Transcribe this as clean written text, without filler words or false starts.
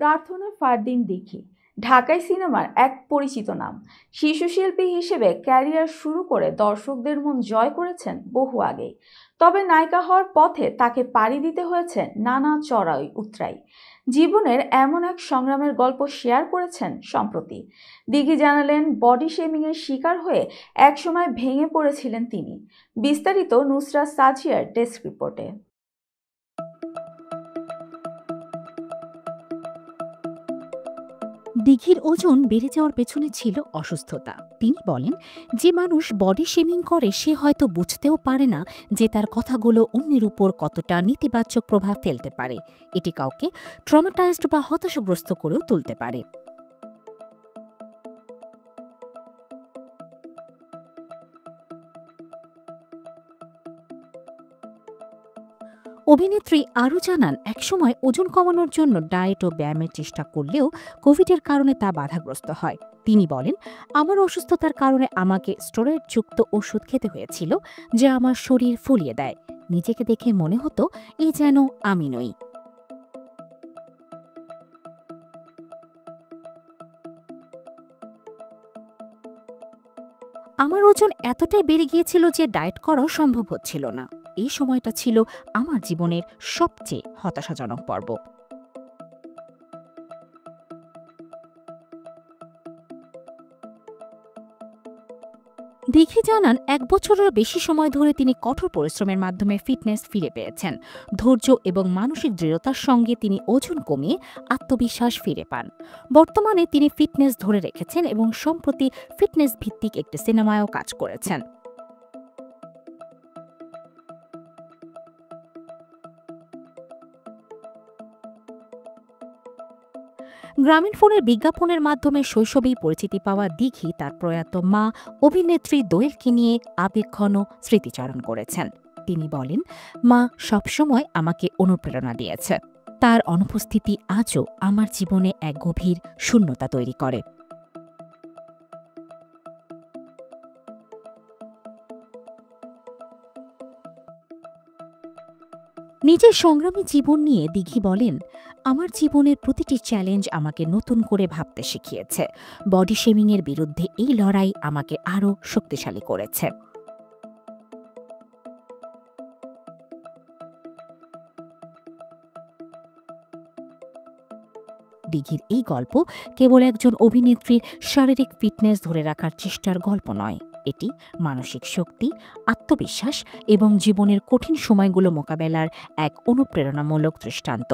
প্রার্থনা ফারদিন দিঘি ঢাকাই সিনেমার এক পরিচিত নাম। শিশুশিল্পী হিসেবে ক্যারিয়ার শুরু করে দর্শকদের মন জয় করেছেন বহু আগেই। তবে নায়িকা হওয়ার পথে তাকে পাড়ি দিতে হয়েছে নানা চড়াই উতরাই। জীবনের এমন এক সংগ্রামের গল্প শেয়ার করেছেন সম্প্রতি। দিঘি জানালেন, বডি শেমিং এর শিকার হয়ে একসময় ভেঙে পড়েছিলেন তিনি। বিস্তারিত নুসরাত সাজিয়ার ডেস্ক রিপোর্টে। দিঘির ওজন বেড়ে যাওয়ার পেছনে ছিল অসুস্থতা। তিনি বলেন, যে মানুষ বডি শেমিং করে সে হয়তো বুঝতেও পারে না যে তার কথাগুলো অন্যের উপর কতটা নেতিবাচক প্রভাব ফেলতে পারে। এটি কাউকে ট্রমাটাইজড বা হতাশাগ্রস্ত করেও তুলতে পারে। অভিনেত্রী আরও জানান, একসময় ওজন কমানোর জন্য ডায়েট ও ব্যায়ামের চেষ্টা করলেও কোভিডের কারণে তা বাধাগ্রস্ত হয়। তিনি বলেন, আমার অসুস্থতার কারণে আমাকে স্টেরয়েডযুক্ত ওষুধ খেতে হয়েছিল, যা আমার শরীর ফুলিয়ে দেয়। নিজেকে দেখে মনে হতো এ যেন আমি নই। আমার ওজন এতটাই বেড়ে গিয়েছিল যে ডায়েট করাও সম্ভব হচ্ছিল না। এই সময়টা ছিল আমার জীবনের সবচেয়ে হতাশাজনক পর্ব। দিঘি জানান, ১ বছরেরও বেশি সময় ধরে তিনি কঠোর পরিশ্রমের মাধ্যমে ফিটনেস ফিরে পেয়েছেন। ধৈর্য এবং মানসিক দৃঢ়তার সঙ্গে তিনি ওজন কমিয়ে আত্মবিশ্বাস ফিরে পান। বর্তমানে তিনি ফিটনেস ধরে রেখেছেন এবং সম্প্রতি ফিটনেস ভিত্তিক একটি সিনেমায়ও কাজ করেছেন। গ্রামীণফোনের বিজ্ঞাপনের মাধ্যমে শৈশবেই পরিচিতি পাওয়া দিঘি তার প্রয়াত মা অভিনেত্রী দোয়েলকে নিয়ে আবেগঘন স্মৃতিচারণ করেছেন। তিনি বলেন, মা সবসময় আমাকে অনুপ্রেরণা দিয়েছে। তার অনুপস্থিতি আজও আমার জীবনে এক গভীর শূন্যতা তৈরি করে। নিজের সংগ্রামী জীবন নিয়ে দিঘি বলেন, আমার জীবনের প্রতিটি চ্যালেঞ্জ আমাকে নতুন করে ভাবতে শিখিয়েছে। বডি শেমিংয়ের বিরুদ্ধে এই লড়াই আমাকে আরও শক্তিশালী করেছে। দিঘির এই গল্প কেবল একজন অভিনেত্রীর শারীরিক ফিটনেস ধরে রাখার চেষ্টার গল্প নয়, এটি মানসিক শক্তি, আত্মবিশ্বাস এবং জীবনের কঠিন সময়গুলো মোকাবেলার এক অনুপ্রেরণামূলক দৃষ্টান্ত।